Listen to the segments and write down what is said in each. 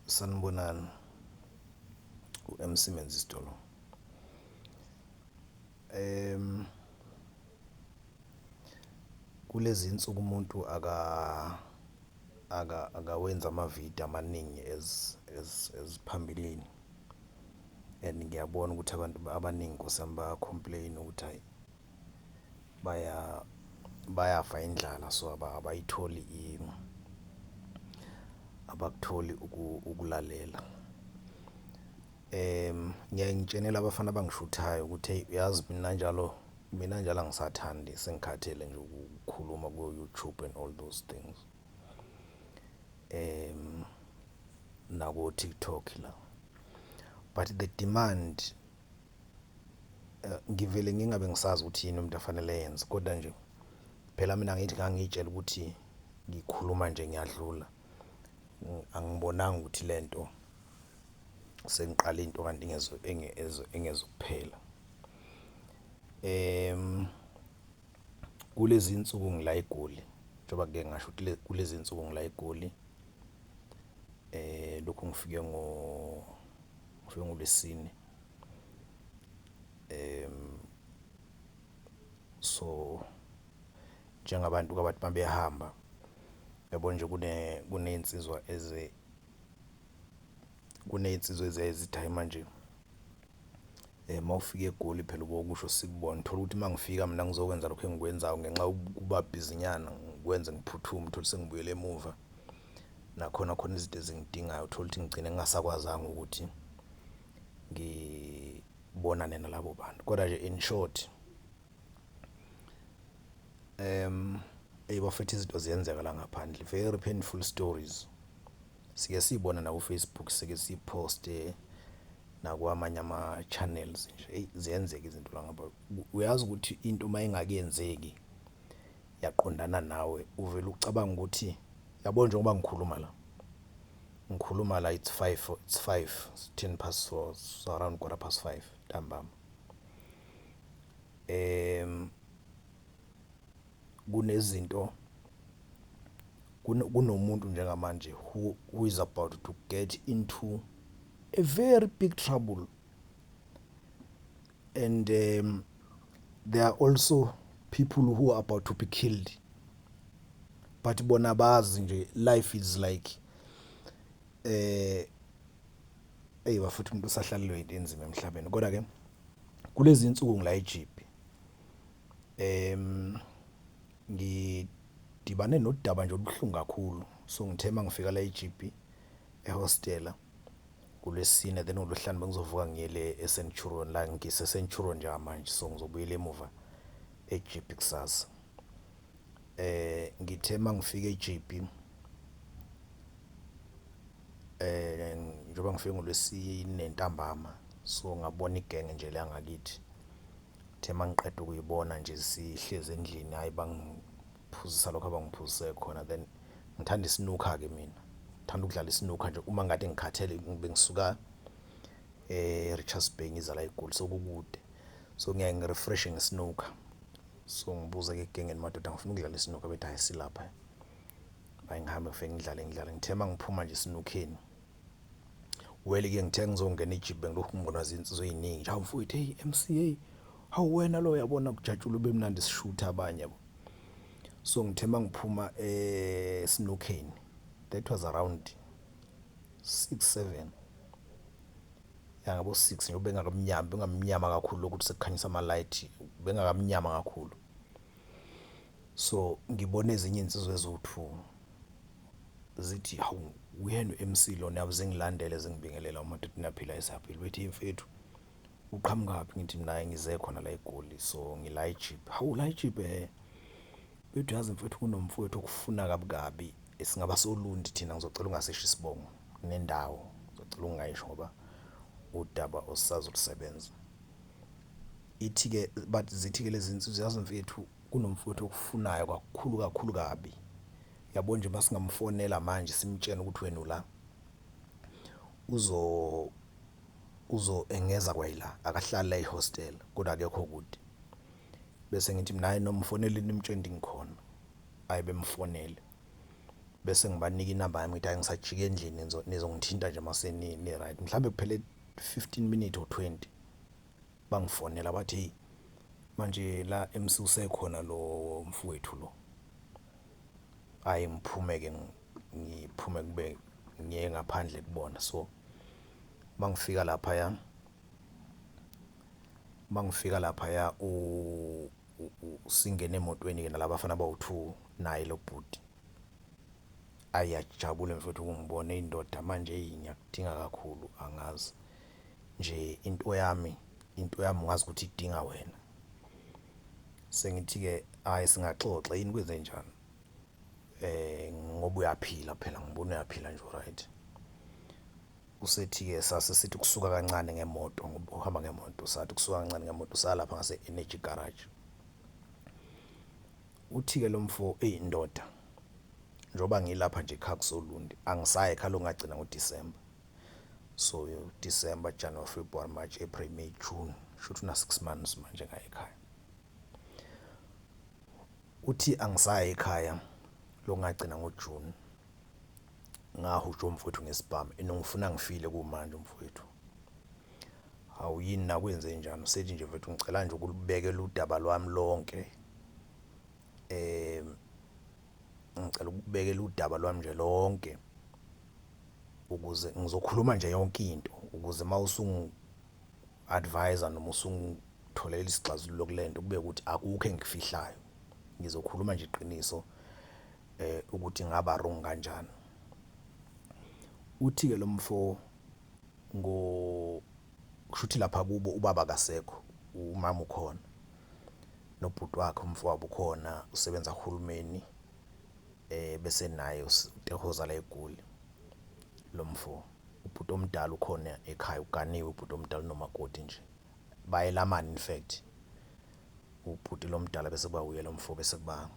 Sanibonani uMC Menzisitolo. Em kulezi insuku umuntu akawenza amavidiyo amaningi eziphambilini, and ngiyabona ukuthi abantu abaningi nkosiyami baya-complain ukuthi hayi bayafa indlala, so abakutholi ukulalela. Ngiyaye ngitshenele abafana abangishuthayo ukuthi hey, uyazi mina njalo angisathandi, sengikhathele nje ukukhuluma ku-YouTube and all those things. Nako TikTok la. But the demand ngivele ngingabe ngisazi ukuthi yini umuntu afanele yenze, kodwa nje phela mina ngithi ngangitshela ukuthi ngikhuluma nje ngiyadlula. Angibonanga ukuthi lento sengiqala into kanti engezokuphela. Kulezi insuku ngila eGoli, njengoba ke ngasho ukuthi kulezi insuku ngila eGoli. Lokhu ngifike ngoLwesine. So njengabantu kabathi mabehamba, yabo nje kuney'nsizwa ezithi manje mawufika eGoli phela ubokusho sikubona, thola ukuthi mangifika mina ngizokwenza lokho engikwenzayo ngenxa yokuba bhizinyana ngikwenze ngiphuthume, uthole sengibuyele emuva nakhona khona izinto ezingidingayo, uthola ukuthi ngigcine ngingasakwazanga ukuthi ngibonane nalabo bantu. Kodwa nje in short, bafethu izinto ziyenzeka la ngaphandle, very painful stories. Sike siyibona na ku-Facebook, sike siposte nakwamanye ama-channels nje. Hey, ziyenzeka izinto la ngapha. Uyazi ukuthi into uma ingakenzeki yaqondana nawe, uvela ucabanga ukuthi yabo njengoba ngikhuluma la it's 10 past 4, so around 5:15 ntambama. Kunezinto kunomuntu njengamanje who is about to get into a very big trouble, and there are also people who are about to be killed, but bona bazi nje life is like bafuthu umuntu usahlalelwe into enzima emhlabeni. Kodwa ke kulezi insuku ngila eJiphi, ngidibane nodaba nje olubuhlungu kakhulu. So ngithe mangifika la eJiphi ehostela kuLwesine, then ngoLwesihlanu bengizovuka ngiyele eCenturion, la ngiseCenturion njengamanje, so ngizobuyela emuva eJiphi kusasa. Ngithe mangifika eJiphi njengoba ngifike ngoLwesine ntambama, so ngabona igenge nje la ngakithi. Ngithe mangiqeda ukuyibona nje sihleze endlini, hayi bangiphuzisa lokho abangiphuzise khona, then ngithanda isnooker ke mina. Ngithanda ukudlala isnooker nje uma ngade ngikhathele, bengisuka Richards Bay ngiza la eGoli, so kukude. So ngiyaye ngirefreshe ngesnooker. So ngibuza ke egengeni, madoda ngifuna ukudlala isnooker, bethi hayi silapha. Hayi ngihambe ngifike ngidlale. Ngithe mangiphuma nje esnookeni, well-ke ngithe ngizongena eJiphi bengilokhu ngibona izinsizwa eziningi. Hawu mfowethu, hey MCA, hawu wena lo uyabona kujatshula ube mnandi sishutha abanye yabo. So ngithe mangiphuma esnookeni, that was around 6-7, yangabo 6 nje, bengamnyama kakhulu ukuthi sekukhanyisa ama-light, bengakamnyama kakhulu. So ngibona ezinye insizwe eziwu-2 zithi hawu uyena uMC lona, yabuze ngilandele zingibingelela umadoda naphila esaphila. Bethi mfethu uqhamukaphi? Ngithi mina ngize khona la eGoli, so ngila eJiphi. Hawu la eJiphi bethi yazi mfethu kunomfowethu okufuna kabi esingaba solundi thina, ngizocela ungasesho isibongo nendawo, ngizocela ungayisho ngoba udaba osazolusebenza. Ithi-ke but zithi-ke lezi nsizwa, yazi mfethu kunomfowethu okufunayo kakhulu kabi, yabo nje masingamfonela manje simtshela ukuthi wena ula engeza kwayila, akahlali la ehostel kodwa akekho kude. Bese ngithi mina hayi nomfoneleni nimtshela ukuthi ngikhona. Hayi bemfonele, bese ngibanika inamba yami ngithi angisajike endlini nizongithinta nje mase ni right, mhlambe kuphele 15 minutes or 20 bangifonela bathi hey manje la MC usekhona lo mfowethu lo, hayi ngiphume ke ngiphume kube ngiye ngaphandle kubona. So mangifika laphaya singene emotweni ke nalabafana bawu2 naye lo bhuti ayajabule mfowethu ukungibona indoda manje ngiyakudinga kakhulu, angazi nje into yami ngazi ukuthi idinga wena. Sengithi ke hayi singaxoxa yini kwenze njani, ngoba uyaphila phela ngibona uyaphila nje right. Usethi ke sithi kusuka kancane ngemoto ngoba uhamba ngemoto, sathi kusuka kancane ngemoto salapha ngase Energy Garage. Uthi ke lo mfo indoda njoba ngilapha nje ekhaya kuSolundi angisayi ekhaya ngagcina ngoDisemba. So December, January, February, March, April, May, June, shothi na 6 months manje ngaye ekhaya. Uthi angisayi ekhaya ngagcina ngoJune, ngahusha umfowethu ngesibhamu enongifuna ngifile kumanje umfowethu. Hawu yini nakwenze njani? Usethi nje mfowethu ngicela nje ukulibekela udaba lwami lonke, ngicela ukubekela udaba lwami nje lonke ukuze ngizokhuluma nje yonke into ukuze mawusungu advisor noma usungitholela isixazululo kulento kube ukuthi akukho engikufihlayo, ngizokhuluma nje iqiniso ukuthi ngaba wrong kanjani. Uthi ke lo mfo kushuthi lapha kubo ubaba kasekho, umama ukhona nobhuti wakhe umfowabo ukhona usebenza uhulumeni, bese naye uTehoza la eGoli. Lo mfo ubhuti omdala ukhona ekhaya, uganiwe ubhuti omdala nomakoti nje bayelamani in fact. Ubhuti lo mdala bese kuba uye lo mfo bese kuba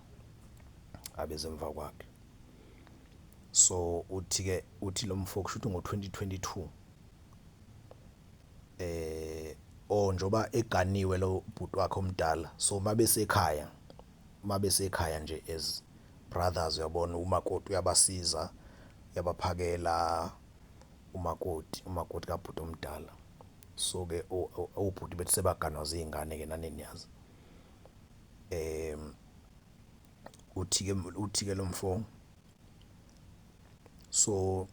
abeze emva kwakhe. So uthi lo mfo kushuthi ngo2022 njoba eganiwe lo bhuti wakhe omdala, so mabese ekhaya nje as brothers uyabona, umakoti uyabasiza, uyabaphakela umakoti kabhuti omdala. So ke ubhuti bethi sebaganwa izingane ke nanini yazi. Uthi ke lo mfo so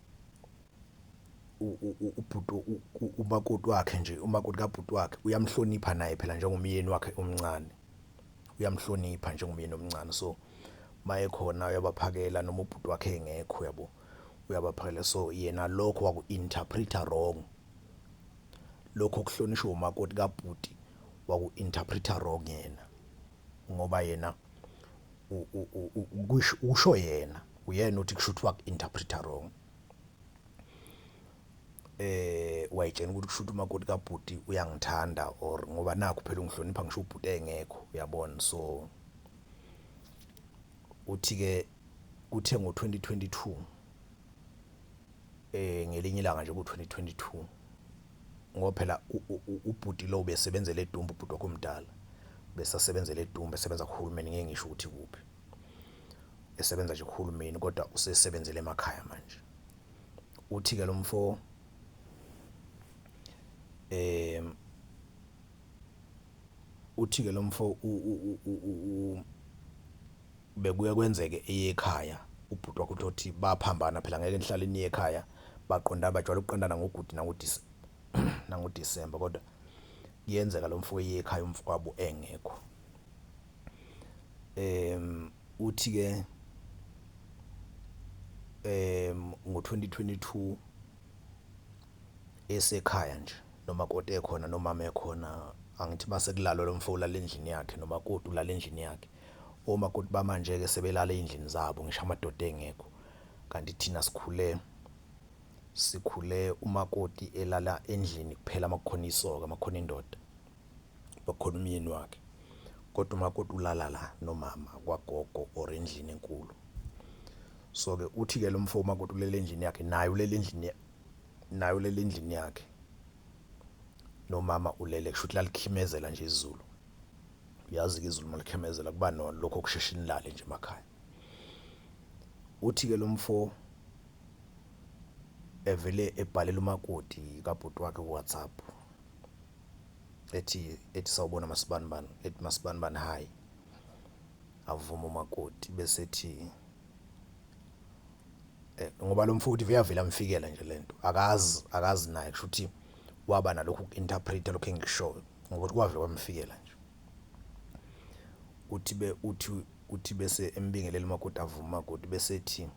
umakoti wakhe nje, umakoti kabhuti wakhe uyamhlonipha naye phela njengomyeni wakhe omncane, uyamhlonipha njengomyeni omncane. So maye khona uyabaphakela noma ubhuti wakhe engekho yabo, uyabaphakela. So yena lokho waku-interpreta wrong, lokho kuhlonishwa umakoti kabhuti waku-interpreta wrong yena, ngoba yena usho yena uyena uthi kushuthi waku-interpreta wrong. Wayitshena ukuthi kushuthi umakoti kabhuti uyangithanda or ngoba nakho phela ungihlonipha ngisho ubhuti engekho uyabona. So uthi ke uthe ngo2022 ngelinye ilanga nje ku2022 ngoba phela ubhuti lo besebenzele eDumbe, ubhuti wakhe omdala besasebenzele eDumbe, esebenza kuhulumeni, ngeke ngisho ukuthi kuphi, esebenza nje kuhulumeni kodwa usesebenzele emakhaya manje. Uthi ke lo mfo bekuye kwenzeke eyekhaya, ubhuti wakhe uthi baphambana phela ngeke enhlaleni ekhaya, baqonda bajwayele ukuqondana ngoGudi nangoDisemba, kodwa kuyenzeka lo mfo eyekhaya umfowabo engekho. Uthi ke ngo2022 esekhaya nje nomakoti ekhona nomama ekhona, angithi mase kulalo lo mfo ulala endlini yakhe, nomakoti ulala endlini yakhe. Omakoti bamanje ke sebelala endlini zabo ngisho amadoda engekho, kanti thina sikhule umakoti elala endlini kuphela makukhona isoka, makukhona indoda, bakhona umyeni wakhe, kodwa umakoti ulala la nomama kwagogo or endlini enkulu. So ke uthi ke lo mfo umakoti ulele endlini yakhe, naye ulele endlini yakhe, nomama ulele, kusho ukuthi lalikhimezela nje izulu. Uyazi ke izulu malikhemezela kuba lokho kushesha inilale nje emakhaya. uthi ke lo mfo evele ebhalela umakoti kabhuti wakhe kuWhatsApp ethi sawubona masibanibani, ethi masibanibani hi, avuma umakoti bese ethi ngoba lo mfo uthi veyavela amfikela nje lento akazi naye kusho ukuthi waba nalokhu interpreter lokho engikushoyo ngokuthi kwavela kwamfikela nje. Uthi bese embingelela umakoti avuma umakoti bese ethi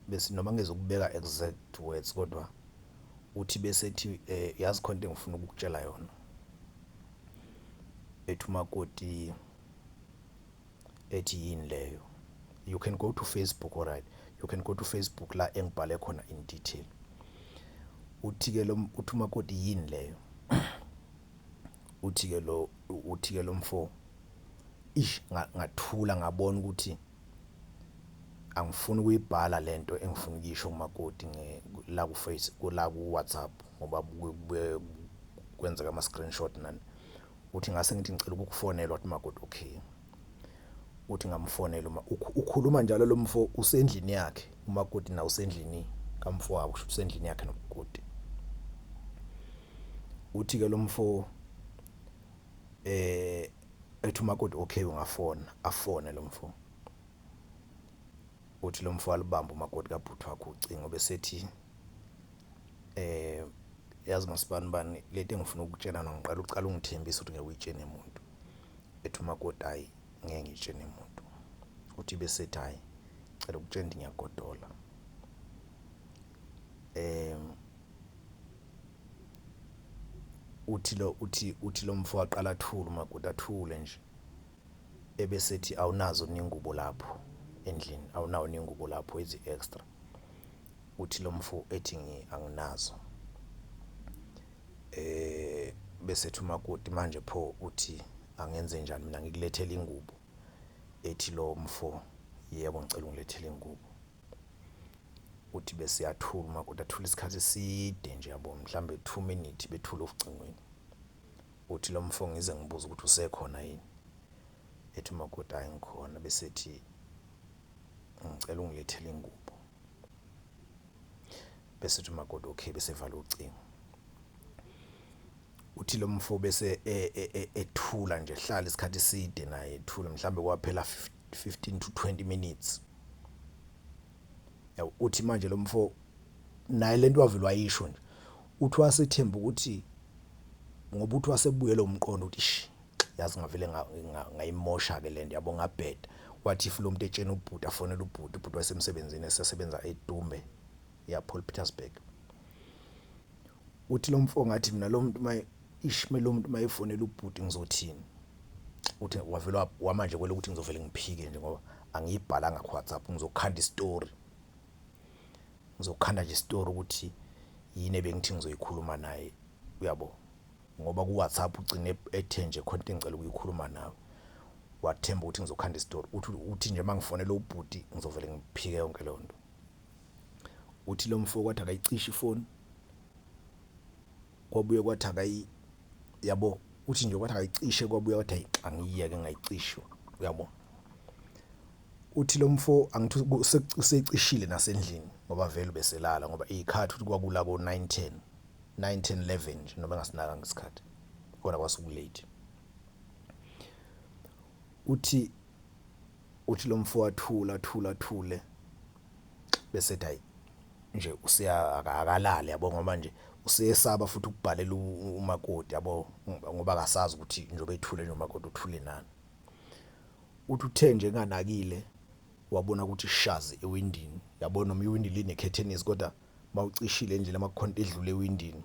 bese noma ngezokubeka exact words kodwa uthi bese ethi yazi khona into engifuna ukukutshela yona. Ethi umakoti ethi yini leyo, you can go to Facebook, alright, you can go to Facebook la engibhale khona in detail. Uthi ke uthi umakoti yini leyo. Uthi ke lo mfo ngathula ngabona ukuthi angifuni ukuyibhala lento engifuna ukuyisho kumakoti la ku WhatsApp ngoba kwenzeka ama screenshot nani. Uthi ngase ngithi ngicela ukukufonela wathi makoti okay. Uthi ngamfonela ukhuluma njalo lo mfo usendlini yakhe umakoti na usendlini kamfo wabo kusho usendlini yakhe nomakoti. Uthi ke lo mfo ethi umakoti okay ungafona afone lo mfo. Uthi lo mfo alibamba umakoti kabhuti wakhe ucingo bese ethi yazi masibanibani lento engifuna ukutshela ngiqala ucala ungithembisa ukuthi ngeke uyitshene umuntu. Ethi umakoti hayi ngeke ngitshene umuntu. Uthi bese ethi hayi cela ukutshela ukuthi ngiyagodola. Uthi lo mfo waqala athula umakoti athule nje ebese ethi awunazo ningubo lapho endlini, awunawo ningubo lapho ezi extra. Uthi lo mfo ethi anginazo. Bese ethi umakoti manje pho uthi angenze njani mina ngikulethela ingubo. Ethi lo mfo yebo ngicela ungilethele ingubo. Uthi bese yathula umakoti athula isikhathi eside nje yabo mhlambe 2 minutes bethula ucingweni. Uthi lo mfo ngize ngibuza ukuthi usekhona yini. Ethi umakoti hayi ngikhona bese ethi ngicela ungilethele ingubo. Bese ethi umakoti okay bese evala ucingo. Uthi lo mfo bese ethula nje hlala isikhathi eside naye ethula mhlambe kwaphela 15 to 20 minutes. Uthi manje lo mfo naye lento wavela wayisho nje uthi wasethemba ukuthi ngoba uthi wasebuye lo mqondo uthi yazi ngavele ngayimosha ke lento yabo ngabheda. Wathi if lo muntu etshena ubhuti afonela ubhuti wasemsebenzini esesebenza eDumbe ya Paul Petersburg. Uthi lo mfo ngathi mina lo muntu lo muntu mayifonela ubhuti ngizothini. Uthi wavela wamanje kwele ukuthi ngizovela ngiphike nje ngoba angiyibhalanga ku WhatsApp ngizokhanda istory. Ngizokhanda nje istory ukuthi yini ebengithi ngizoyikhuluma naye uyabo ngoba ku WhatsApp ugcine ethenje khona into engicela ukuyikhuluma nawe. Wathemba ukuthi ngizokhanda istory. Uthi nje mangifonela ubhuti ngizovela ngiphike yonke le nto. Uthi lo mfo kwathi akayicisha ifoni. Kwabuye kwathi yabo uthi nje kwathi akayicishe kwabuye kwathi angiyeke ngayicishwa uyabo. Uthi lo mfo angithi usecishile nasendlini ngoba vele beselala ngoba ikhathi ukuthi kwakula ko 9:10 11 nje noma ngasinaka ngesikhathi kodwa kwasuku late. Uthi lo mfo wathula bese ethi nje akalale yabo ngoba manje usesaba futhi ukubhalela umakoti yabo ngoba akasazi ukuthi njobe ethule nje umakoti uthule nani. Uthi uthe nje nganakile wabona ukuthi ishazi ewindini yabona noma iwindi line curtains kodwa mawucishile nje lamakhonto edlule ewindini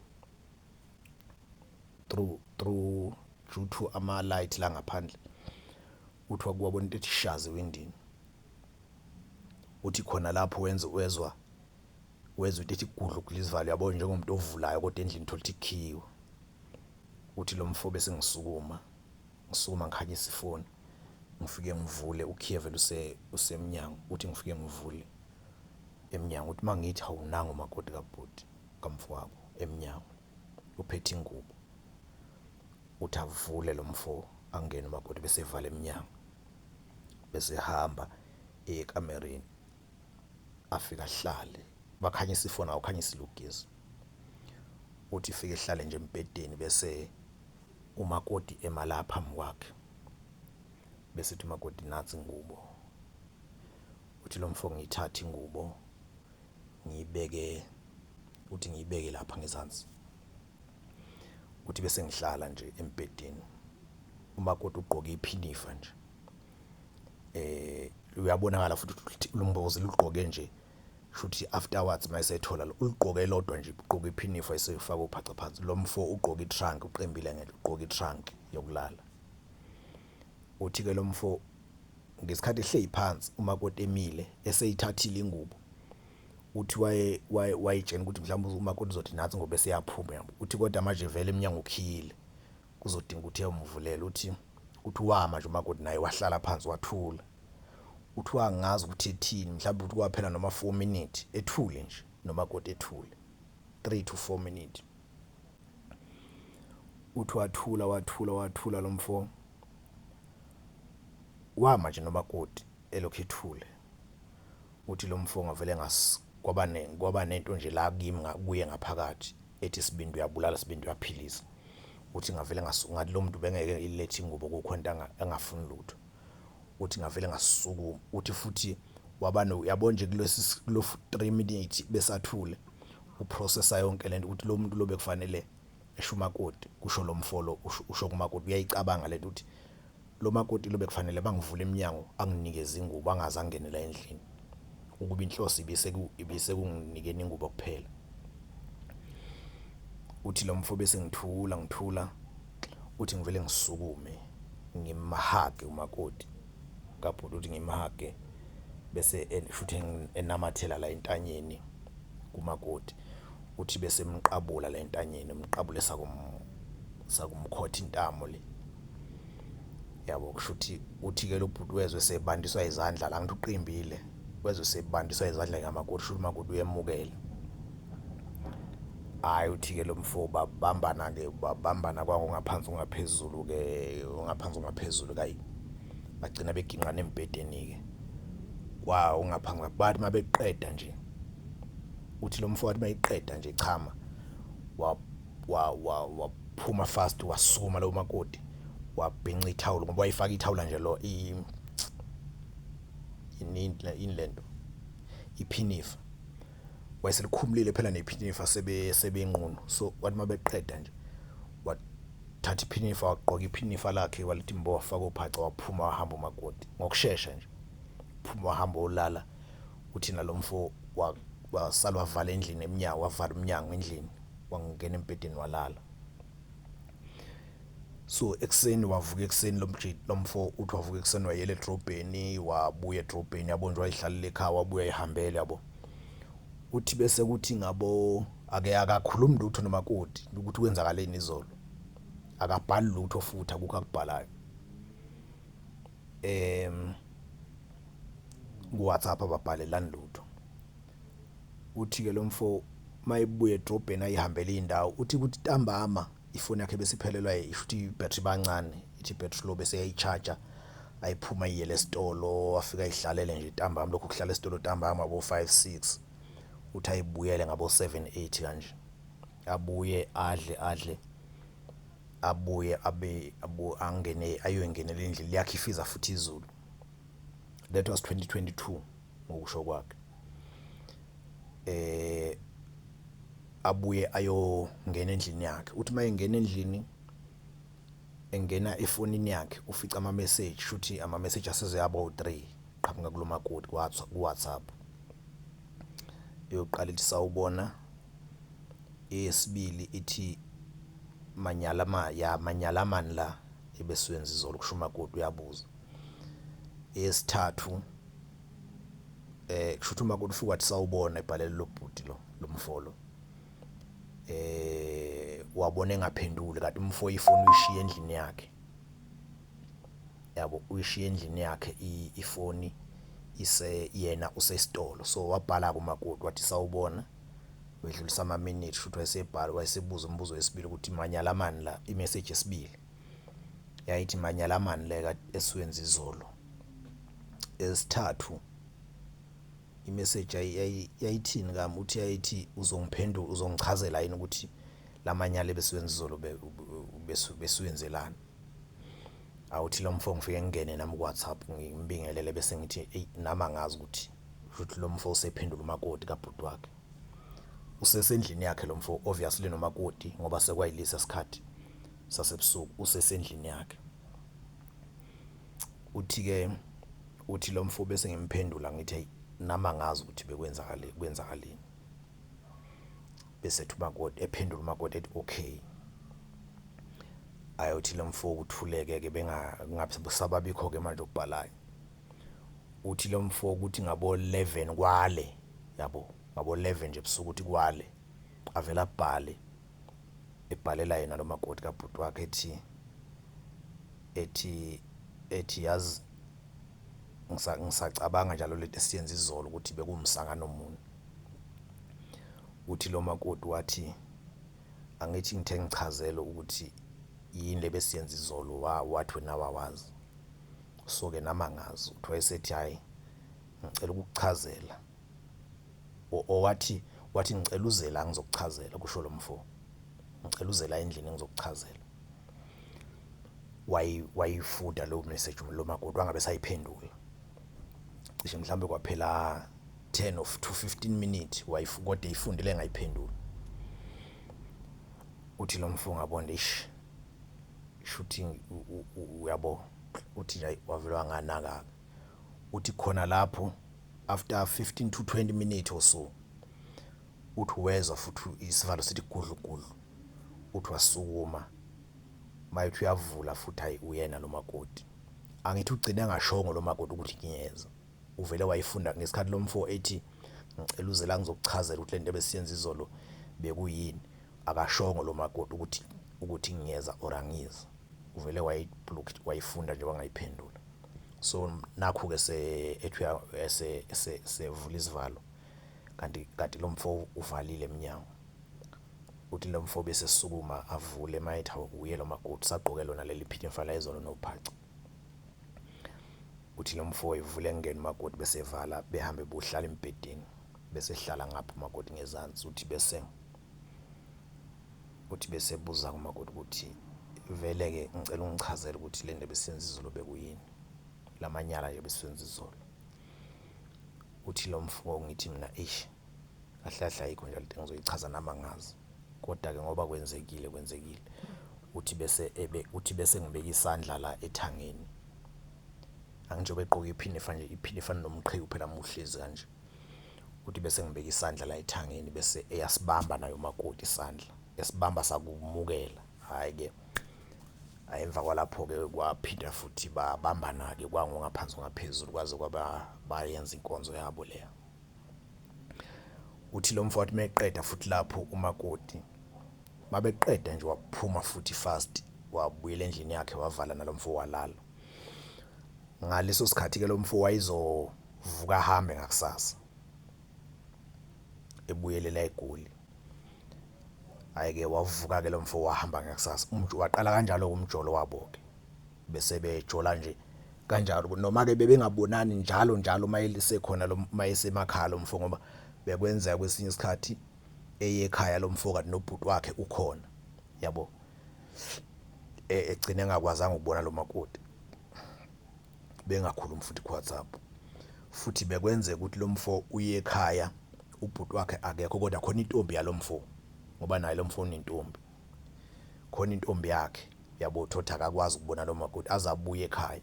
through due to ama light la ngaphandle. Uthi wakuwabona into ethi ishazi ewindini. Uthi khona lapho wezwa into ethi igudlu kulizivalo yabo njengomuntu ovulayo kodwa endlini thola ukuthi ikhiwe. Uthi lo mfo bese ngisukuma ngikhanyisa ifoni ngifike ngivule uKhievela usemnyango. Uthi ngifike ngivule emnyango uthi mangithi awunanga umakoti kabhuti kamfo wabo emnyango uphethe ingubo. Uthi avule lo mfo angene umakoti bese evala emnyango. bese hamba ekamereni afika hlale bakhanyisa ifoni awukhanyisa ilugesi uthi ifike ehlale nje embedeni bese umakoti emalapha phambi kwakhe bese uthi umakoti nathi ingubo uthi lo mfo ngiyithatha ingubo ngiyibeke lapha ngezansi uthi bese ngihlala nje embedeni umakoti ugqoke iphinifa nje uyabonakala futhi ukuthi lumbozi lugqoke nje shuthi afterwards mayisethola uligqoke lodwa nje ugqoke iphinifa esefaka uphaca phansi lo mfo ugqoke itrunk uqembile ngeke ugqoke itrunk yokulala uthi ke lo mfo ngesikhathi ehleli phansi umakoti emile eseyithathile ingubo uthi wayitshena ukuthi mhlawumbe umakoti uzothi nathi ngoba eseyaphuma yabo uthi kodwa manje vele eminyango ukhile kuzodinga ukuthi ayomvulela uthi wama nje umakoti naye wahlala phansi wathula uthi wangazi ukuthi ethini mhlawumbe uthi kwaphela noma 4 minutes ethule nje nomakoti ethule 3 to 4 minutes uthi wathula lo mfo wama nje nomakoti elokhu ethule uthi lo mfo ngavele kwaba nento nje la kimi kuye ngaphakathi ethi isibindi uyabulala isibindi uyaphilisa uthi ngavele ngathi lo muntu bengeke ilethe ingubo kokhonta angafuni lutho uthi ngavele ngasukuma uthi futhi yabo nje kulo 3 minutes besathule uprocessa yonke lento ukuthi lo muntu lo bekufanele esho umakoti kusho lo mfolo usho kumakoti uyayicabanga lento ukuthi lo makoti lo bekufanele bangivule eminyango anginikeze ingubo angaze angenela endlini ukuba inhloso ibise kunginikeni ingubo kuphela uthi lo mfo bese ngithula uthi ngivele ngisukume ngimahage umakoti kaphuti uthi ngimahage bese futhi enamathela la entanyeni kumakoti uthi bese emqabula la entanyeni emqabule sakumkhotha intamo le yabo kushuthi uthi ke lo bhuti wezwe sebandiswa izandla la ngithi uqimbile wezwe sebandiswa izandla ngamakoti shuthi umakoti uyemukela hayi uthi ke lo mfo babambana kwako ngaphansi ungaphezulu kayi bagcina beginqana embedeni ke kwawo ngaphansi bathi mabeqeda nje uthi lo mfo wathi mayiqeda nje chama waphuma fast wasukuma lo makoti wabhinca ithawulo ngoba wayifaka ithawula nje lo inlento iphinifa wayeselikhumulile phela nephinifa sebenqunu so wathi mabeqeda nje wathatha iphinifa waqoka iphinifa lakhe walithi mbo wafaka uphaca waphuma wahamba umakoti ngokusheshsha nje phuma wahamba olala uthi nalomfo wasala wavala endlini eminyango wavala umnyango endlini wangena embedeni walala so ekseni wavuka ekseni lomfo uthi wavuka ekseni wayele edrobheni wabuya edrobheni yabonjwa ihlalile ekhaya wabuya ihambele yabo uthi bese kuthi ngabo akakhulumi lutho nomakoti ukuthi kwenzakaleni izolo akabhali lutho futhi akukho akubhalayo ku-WhatsApp ababhalelani lutho uthi ke lo mfo mayibuye edrobheni ayihambele indawo uthi kuthi ntambama ifoni yakhe besiphelelwa ishuthi ibattery bancane ithi battery lo bese yayicharger ayiphuma iyele esitolo afika ihlalele nje ntambama lokho kuhlala esitolo ntambama abo 5-6 uthi ayibuyele ngabo 7-8 kanje abuye adle abuye angene ayoyingenela endlini yakhe ifiza futhi izulu that was 2022 ngokusho kwakhe abuye ayongena endlini yakhe uthi mayengena endlini engena efonini yakhe ufica ama message shuthi ama message aseze yabo 3 qhamuka kulo makoti ku-WhatsApp yoqala ithi sawubona esibili ithi manyalamani la ebeswenza izolo kusho umakoti uyabuza esithathu kushuthi umakoti ufika wathi sawubona ibhalele lo bhuti lo mfolo wabona engaphenduli kanti umfo ifoni uyishiya endlini yakhe yabo uyishiya endlini yakhe ifoni yena usesitolo so wabhala kumakoti wathi sawubona wedlulisa ama minutes futhi wayesebhala wayesebuza umbuzo wesibili ukuthi manyalamani la imessage esibili yayithi manyalamani leka esiwenza izolo esithathu imessage yayithini kami uthi yayithi uzongiphendula uzongichazela yini ukuthi lamanyala ebesiwenza izolo besuyenzelana. Awuthi lo mfo ngifike ngene nami ku WhatsApp ngimbingelele bese ngithi hey nami angazi ukuthi futhi lo mfo usephendula umakoti kabhuti wakhe. Usesendlini yakhe lo mfo obviously nomakoti ngoba sekwayilisa isikhathi sasebusuku usesendlini yakhe. Uthi lo mfo bese ngimphendula ngithi hey nami angazi ukuthi kwenzakaleni. Bese umakoti ephendula umakoti ethi okay. Ayothi lo mfo ukuthuleke ke bengasababikho ke manje ukubhalayo. Uthi lo mfo ukuthi ngabo 11 kwale yabo ngabo 11 nje ebusuku uthi kwale avela ebhalela yena lo makoti kabhuti wakhe ethi yazi ngisacabanga njalo lento esiyenza izolo ukuthi bekumsangano omunye. Uthi lo makoti wathi angithi ngithe ngichazela ukuthi yini lebesiyenza izolo wathi wena wawazi. So ke nami angazi uthi wayesethi hayi ngicela ukukuchazela wathi ngicela uzela ngizokuchazela kusho lo mfo. Ngicela uzela endlini ngizokuchazela. Wayifuda lo message lo makoti wangabe sayiphendula. Cishe mhlambe kwaphela 10 to 15 minutes kodwa ifundile ngayiphendula. Uthi lo mfo ngabonde shooting uyabo uthi hayi wavela wanganaka. Uthi khona lapho after 15 to 20 minutes or so uthi wezwa futhi isivalo sithi gudlu uthi wasukuma mayithi uyavula futhi hayi uyena lo makoti. Angithi ugcine ngashongo lo makoti ukuthi ngiyeza uvele wayifunda ngesikhathi lo mfo ethi ngicela uzela ngizokuchazela ukuthi lento ebesiyenza izolo bekuyini. Akashongo lo makoti ukuthi ngiyeza or angiza. Uvele wayifunda nje wangayiphendula. So nakho ke sevula isivalo kanti lo mfo uvalile eminyango. Uthi lo mfo bese sukuma avule mayitha uye lo makoti sagqoke lona leli phithe mfala izolo nophaca. Uthi lo mfo ivule engene umakoti bese evala behambe bohlala embedeni bese ehlala ngapha umakoti ngezansi. Uthi bese buza kumakoti ukuthi vele ke ngicela ungichazele ukuthi le nto besiyenza izolo bekuyini lamanyala nje besiyenza izolo. Uthi lo mfo ngithi mina kahlahla ayikho nje lento ngizoyichaza nami angazi kodwa ke ngoba kwenzekile. Uthi bese ngibeka isandla la ethangeni. Angijobe eqoka iphini efana nomqhiwu phela muhlezi kanje. Uthi bese ngibeka isandla la ethangeni bese eyasibamba nayo umakoti isandla esibamba sakumukela. Hayi ke emva kwalapho ke kwaphinda futhi babambana ke kwangongaphansi ngaphezulu kwaze kwaba bayenza inkonzo yabo leya. Uthi lo mfo wathi meqeda futhi lapho umakoti mabeqeda nje waphuma futhi fast wabuyela endlini yakhe wavala nalo mfo walala. Ngaleso sikhathi ke lo mfo wayizovuka ahambe ngakusasa ebuyelela eGoli. Ayike wavuka ke lo mfo wahamba ngakusasa waqala kanjalo umjolo wabo ke bese bejola nje kanjalo noma ke bebengabonani njalo mayelisekhona lo mayesemakhaya lo mfo ngoba bekwenza kwesinye isikhathi eyekhaya lo mfo kanti nobhuti wakhe ukhona yabo egcine engakwazanga ukubona lo makoti bengakhulumi futhi ku WhatsApp futhi bekwenze ukuthi lo mfo uye ekhaya ubhuti wakhe akekho kodwa khona intombi yalo mfo ngoba naye lo mfo unentombi khona intombi yakhe yabo thotha akakwazi ukubona lo makoti azabuye ekhaya.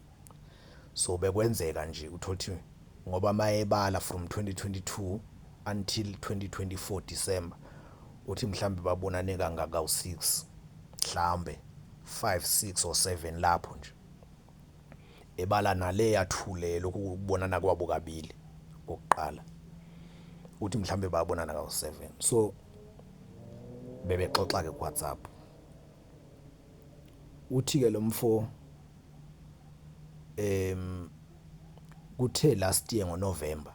So bekwenzeka nje uthothi ngoba mayebala from 2022 until 2024 December uthi mhlambe babonane kangaka u6 mhlambe 5 6 or 7 lapho nje ebala nale yathule lokhu ukubonana kwabo kabili kokuqala uthi mhlambe babonana ka7. So bebexoxa ke ku WhatsApp. Uthi ke lo mfo kuthe last year ngoNovember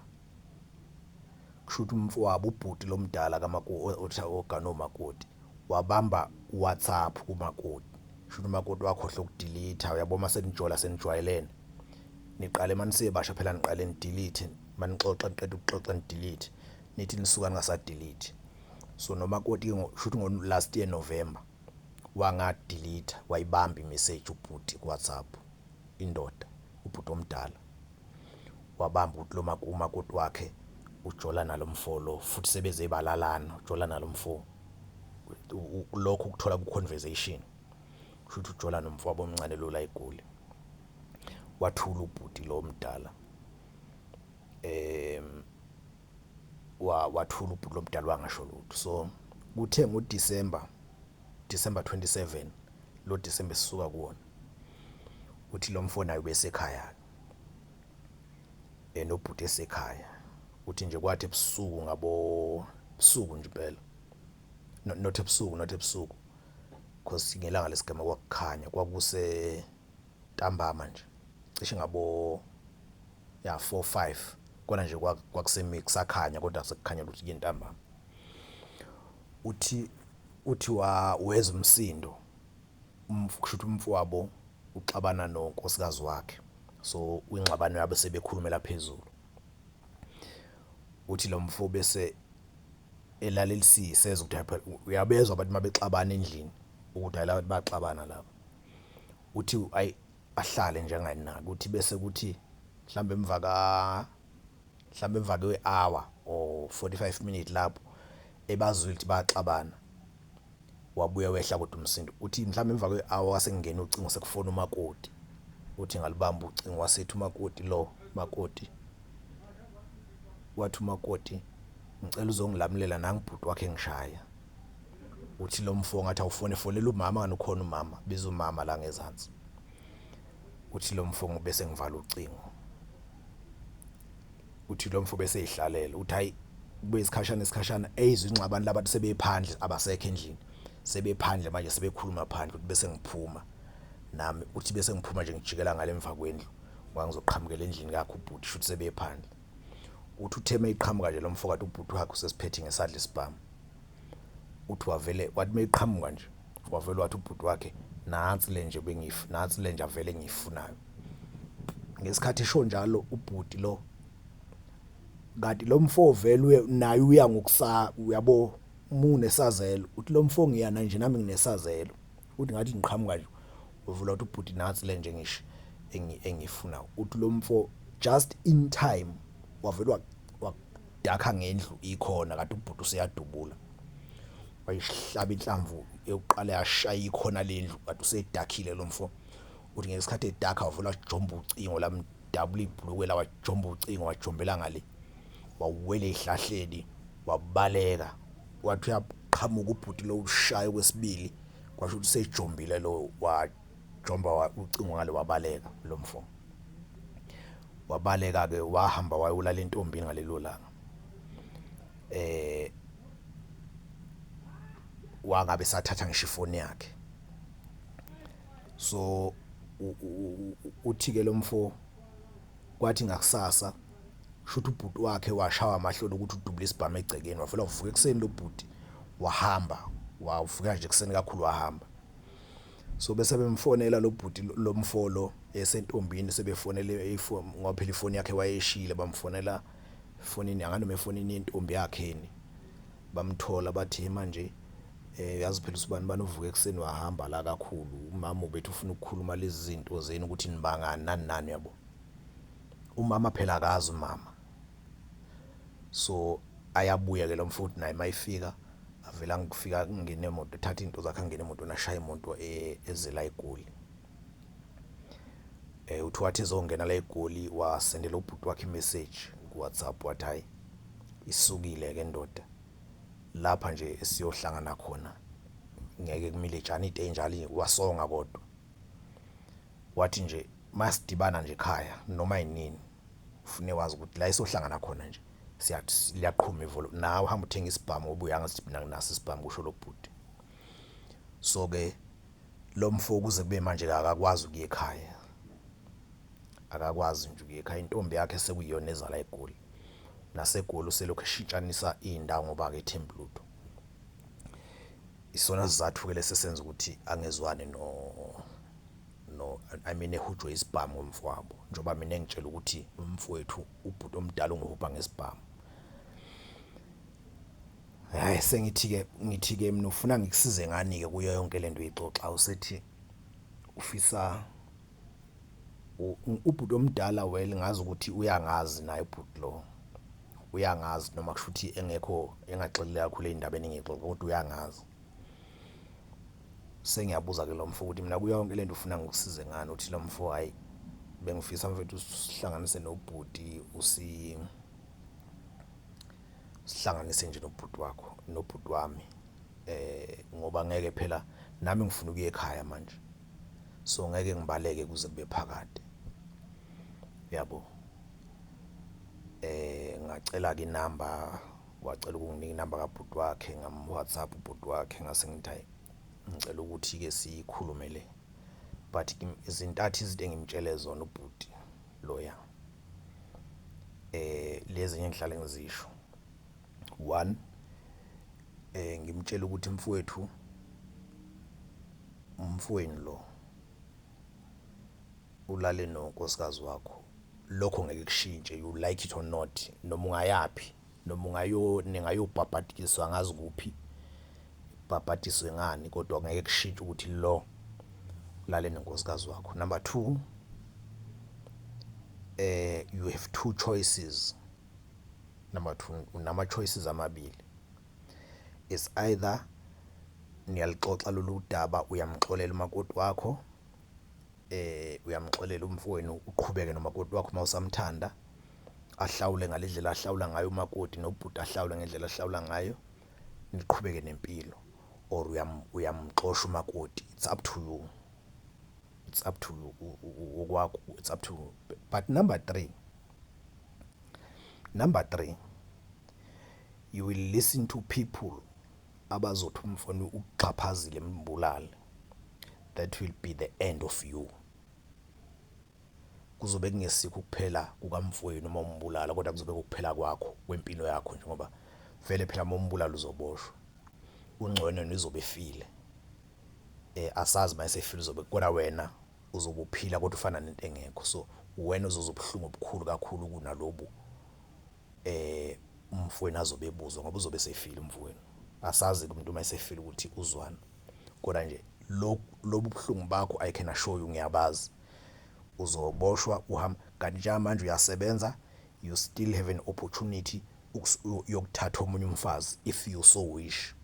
kushuthi umfo wabo ubhuti lomdala kamakoti ogano makoti wabamba WhatsApp kumakoti shuthi umakoti wakhohle ukudelete uyabona senjola senijwayelene niqale manisebasha phela niqale nidelete manixoxa niqeda ukuxoxa nidelete nithi nisuka ningasadelete. So nomakoti shuthi ngo last year November wangadelete wayibamba imessage ubhuti ku WhatsApp, indoda ubhuti omdala wabamba ukuthi lo umakoti wakhe ujola nalomfolo futhi sebeze balalana ujola nalomfo lokho ukuthola ku conversation futhi ujola nomfowabo omncane lo la eGoli. Wathula ubhuti lo mdala wathula ubhuti lo mdala wangasho lutho. So kuthe ngoDecember 27 lo December sisuka kuwona uthi lo mfo naye besekhaya nobhuti esekhaya uthi nje kwathi ebusuku ngabo busuku nje impela not ebusuku because ngelanga lesigama kwakukhanya kwakuse ntambama nje cishe ngabo 4-5 kona nje kwakusemix sakhanya kodwa sekukhanya ukuthi yintambama. Uthi wezwa umsindo kushuthi umfowabo uxabana nonkosikazi wakhe, so ingxabano yabo sebekhulumela phezulu. Uthi lo mfo bese elalelisise ukuthi uyabezwa abantu mabexabana endlini ukuthi ayila abantu baxabana lapha. Uthi ahlale njenganaki uthi bese kuthi mhlambe emva kwe-hour or 45 minutes lapho ebazwe ukuthi baxabana wabuya wehla kodwa umsindo. Uthi mhlambe emva kwe-hour wasengena ucingo sekufona umakoti. Uthi ngalibamba ucingo wasethi umakoti wathi umakoti ngicela uzongilamulela nangibhuti wakhe ngishaya. Uthi lo mfo ngathi awufonela umama nganokhona umama biza umama la ngezansi. Uthi lo mfo bese ngivala ucingo. Uthi lo mfo bese ehlalela uthi hayi kube isikhashana ezwe ingxabano labantu sebephandle abasekho endlini sebephandle manje sebekhuluma phandle uthi bese ngiphuma nami uthi bese ngiphuma nje ngijikela ngale mva kwendlu ngizoqhamukela endlini yakhe ubhuti futhi sebephandle. Uthi utheme iqhamuka nje lo mfo kathi ubhuti wakhe usesiphethe ngesadla isibhamu. Uthi wathi meyiqhamuka nje wavele wathi ubhuti wakhe nansi le nje avele ngiyifunayo. Ngesikhathi esho njalo ubhuti lo kanti lo mfo vele naye uya uyabo unesazelo. Uthi lo mfo ngiyana nje nami nginesazelo. Uthi ngathi ngiqhamuka nje uvula uthi ubhuti nansi le nje ngisho engifuna. Uthi lo mfo just in time wavele wakudakha ngendlu ikhona kanti ubhuti useyadubula. Wayihlaba inhlamvu yokuqala yashaya ikhona lendlu kanti usedakhile lo mfo. Uthi ngesikhathi edakha wavula wajomba ucingo lamdabula ibhlukwe la wajomba ucingo wajombela ngale wawela ehlahleni wabaleka. Wathi uyaqhamuka ubhuti lo ushaya kwesibili kwasho ukuthi sejombile lo wajomba ucingo ngale wabaleka lo mfo. Wabaleka ke wahamba wayolala entombini ngalelo langa. Wangabe sathatha ngisho ifoni yakhe. So uthi ke lo mfo kwathi ngakusasa shuthi ubhuti wakhe washawa amahlolo ukuthi udubule isibhamu egcekeni wavela uvuka ekseni lo bhuti wahamba wavuka nje ekseni kakhulu wahamba. So bese bemfonela lo bhuti lo mfolo esentombini sebefonele ifoni ngoba phela ifoni yakhe wayeshile bamfonela ifonini angano mefonini yentombi yakheni bamthola bathi manje yazi phela usibani banovuka ekseni wahamba la kakhulu umama ubethu ufuna ukukhuluma lezi zinto zeni ukuthi nibangani nani yabo. Umama phela akazi umama. So ayabuya ke lo mfuthi naye mayifika avela ngifika ngene emoto ethatha into zakhe ngene emoto nashaya imoto ezela eGoli. Uthi wathi ezongena la eGoli wasendela ubhuti wakhe imessage ku WhatsApp wathi hayi isukile ke ndoda lapha nje esiyohlangana khona ngeke kumile jani into enjalo wasonga kodwa. Wathi nje masidibana nje ekhaya noma yinini ufune wazi ukuthi la isohlangana khona nje siyathi liyaqhuma ivolo nawe uhamba uthenga isibhamu obuya ngathi mina nginaso isibhamu kusho lo bhuti. So ke lo mfo kuze kube manje akakwazi ukuya ekhaya. Akakwazi nje ukuya ekhaya intombi yakhe sekuyiyona ezala eGoli. NaseGoli uselokhu eshintshanisa indawo ngoba ke Thembuludo. Isona sizathu ke lesesenza ukuthi angezwane no I mean ehujwe isibhamu ngomfowabo njengoba mina engitshela ukuthi umfowethu ubhuti omdala ungihuba ngesibhamu. Hayi ngithi ke mina ufuna ngikusize ngani ke kuyo yonke lento uyixoxa usethi ufisa ubhuti omdala well ngazi ukuthi uyangazi naye ubhuti lo uyangazi noma kusho ukuthi engekho engaxelile kakhulu ezindabeni engixoxa kodwa uyangazi. Sengiyabuza ke lo mfo ukuthi mina kuyo yonke lento ufuna ngikusize ngani uthi lo mfo hayi bengifisa mfethu usihlanganise nobhuti sihlanganise nje nobhuti wakho nobhuti wami ngoba ngeke phela nami ngifuna ukuya ekhaya manje so ngeke ngibaleke kuze kube phakade yabo. Ngacela ke inamba wacela ukunginika inamba kabhuti wakhe ngam WhatsApp ubhuti wakhe ngase ngithi hayi ngicela ukuthi ke sikhulume le but izintathu izinto engimtshele zona ubhuti loya lezi ngihlale ngizisho. One, ngimtshela ukuthi umfweni lo ulale nonkosikazi wakho lokho ngeke kushintshe you like it or not noma ungayapi noma ningayobhabhadiswa ngazi kuphi babhadiswe ngani kodwa ngeke kushintshe ukuthi lo ulale nonkosikazi wakho. Number two, you have two choices. Number two, unama choices amabili. It's either niyalixoxa lolu daba uyamxolela umakoti wakho uyamxolela umfowenu uqhubeke nomakoti wakho mawusamthanda ahlawule ngalendlela ahlawula ngayo umakoti nobhuti ahlawule ngendlela ahlawula ngayo niqhubeke nempilo or uyamxosha umakoti. It's up to you. It's up to you okwakho. It's up to you. But number three, you will listen to people abazothi umfowenu ukuxhaphazile mbulala. That will be the end of you. Kuzobe kungesikho ukuphela kukamfowenu uma umbulala kodwa kuzobe kuphela kwakho kwempilo yakho njengoba vele phela uma umbulala uzoboshwa. Ungcono nizobe efile. Asazi mayesefile uzobe kodwa wena uzobe uphila kodwa ufana nento engekho. So wena uzobuhlungu obukhulu kakhulu kunalobu umfowenu azobe ebuzwa ngoba uzobe sefile umfowenu. Asazi umuntu mayesefile ukuthi uzwana kodwa nje lobu buhlungu bakho I can assure you ngiyabazi uzoboshwa uhamba kanti nje manje uyasebenza you still have an opportunity yokuthatha omunye umfazi if you so wish.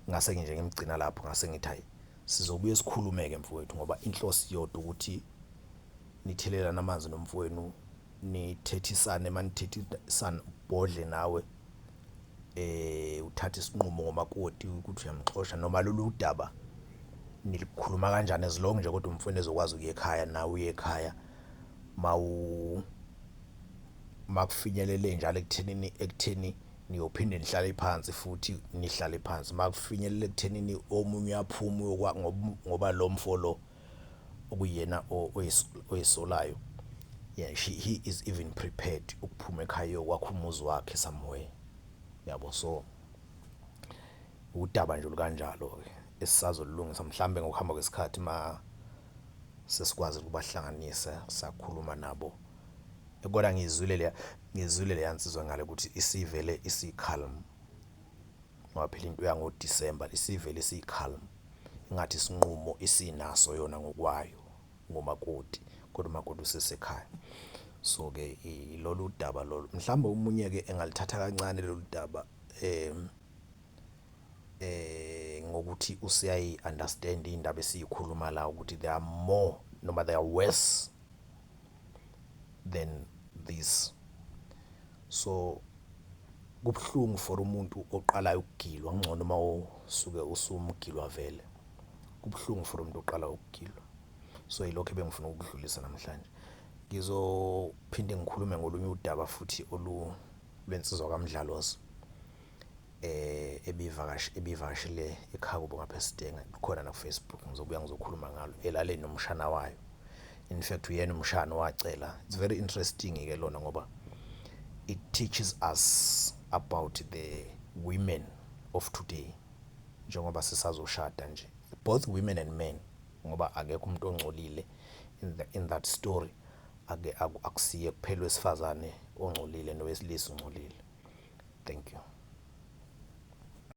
Ngase nje ngimgcina lapho ngase ngithi hayi sizobuye sikhulumeke mfowethu ngoba inhlosi yodwa ukuthi nithelelana amanzi nomfowenu nithethisane manithethisana ubhodle nawe uthatha isinqumo ngomakoti ukuthi uyamxosha noma lolu daba nilikhuluma kanjani as long nje kodwa umfowenu ezokwazi ukuya ekhaya nawe uye ekhaya makufinyelele njalo ekutheni niyophinde nihlale phansi futhi nihlale phansi makufinyelele ekutheni omunye aphuma ngoba lo mfolo okuyena oyisolayo yeah he is even prepared ukuphuma ekhaya kwakho umuzi wakhe somewhere yabo. So udaba nje lukanjalo ke esisazolungisa mhlambe ngokuhamba kwesikhathi sesikwazi ukubahlanganisa sakhuluma nabo kodwa ngizwile le yansizwa ngale ukuthi isivele isikhalm ngoba phela into yango December isivele isikhalm ingathi isinqumo isinaso yona ngokwayo ngomakoti kodwa umakoti usesekhaya. So ke lolu daba lolu mhlawumbe umunye ke engalithatha kancane lolu daba ngokuthi usiyayi understand indaba esiyikhuluma la ukuthi there are more noma they are worse than this. So kubhlungu for umuntu oqala ukugilwa ngcono mawusuke usumgilwa vele kubhlungu for umuntu oqala ukugilwa. So yilokho bengifuna ukudlulisa namhlanje. Ngizophinde ngikhulume ngolunye udaba futhi lwensizwa kaMdlalozi ebivakashile ekhaya kubo ngaPhesidenge khona na Facebook ngizobuya ngizokhuluma ngalo elale nomshana wayo. In fact uyena umshana wacela. It's very interesting ke lona ngoba it teaches us about the women of today njengoba sisazoshada nje both women and men, ngoba akekho umuntu ongcolile in that story. Akusiye kuphela wesifazane ongcolile nowesilisa ongcolile.